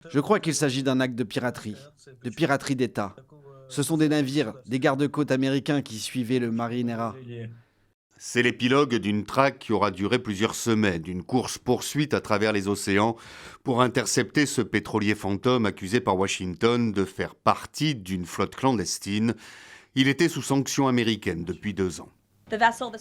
Je crois qu'il s'agit d'un acte de piraterie d'État. Ce sont des navires, des gardes-côtes américains qui suivaient le Marinera. C'est l'épilogue d'une traque qui aura duré plusieurs semaines, une course-poursuite à travers les océans pour intercepter ce pétrolier fantôme accusé par Washington de faire partie d'une flotte clandestine. Il était sous sanction américaine depuis 2 ans.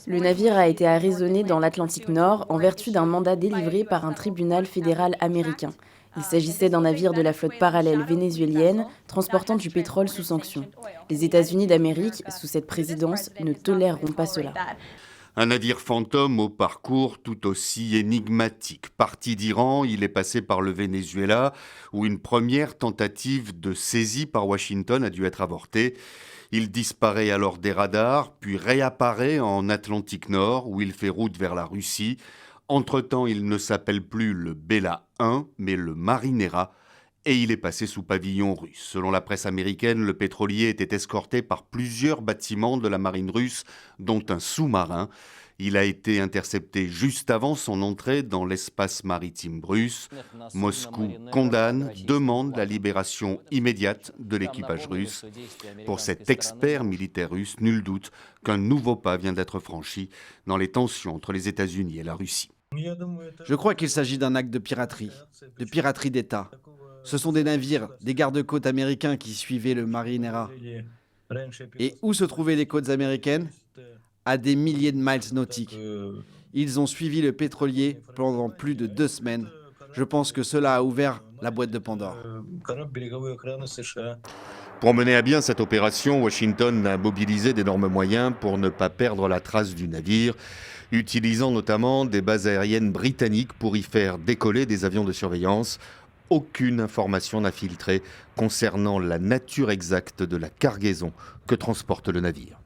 Le navire a été arraisonné dans l'Atlantique Nord en vertu d'un mandat délivré par un tribunal fédéral américain. Il s'agissait d'un navire de la flotte parallèle vénézuélienne transportant du pétrole sous sanction. Les États-Unis d'Amérique, sous cette présidence, ne toléreront pas cela. Un navire fantôme au parcours tout aussi énigmatique. Parti d'Iran, il est passé par le Venezuela, où une première tentative de saisie par Washington a dû être avortée. Il disparaît alors des radars, puis réapparaît en Atlantique Nord, où il fait route vers la Russie. Entre-temps, il ne s'appelle plus le Bella 1, mais le Marinera, et il est passé sous pavillon russe. Selon la presse américaine, le pétrolier était escorté par plusieurs bâtiments de la marine russe, dont un sous-marin. Il a été intercepté juste avant son entrée dans l'espace maritime russe. Moscou condamne, demande la libération immédiate de l'équipage russe. Pour cet expert militaire russe, nul doute qu'un nouveau pas vient d'être franchi dans les tensions entre les États-Unis et la Russie. Je crois qu'il s'agit d'un acte de piraterie d'État. Ce sont des navires, des gardes-côtes américains qui suivaient le Marinera. Et où se trouvaient les côtes américaines? À des milliers de miles nautiques. Ils ont suivi le pétrolier pendant plus de 2 semaines. Je pense que cela a ouvert la boîte de Pandore. Pour mener à bien cette opération, Washington a mobilisé d'énormes moyens pour ne pas perdre la trace du navire, utilisant notamment des bases aériennes britanniques pour y faire décoller des avions de surveillance. Aucune information n'a filtré concernant la nature exacte de la cargaison que transporte le navire.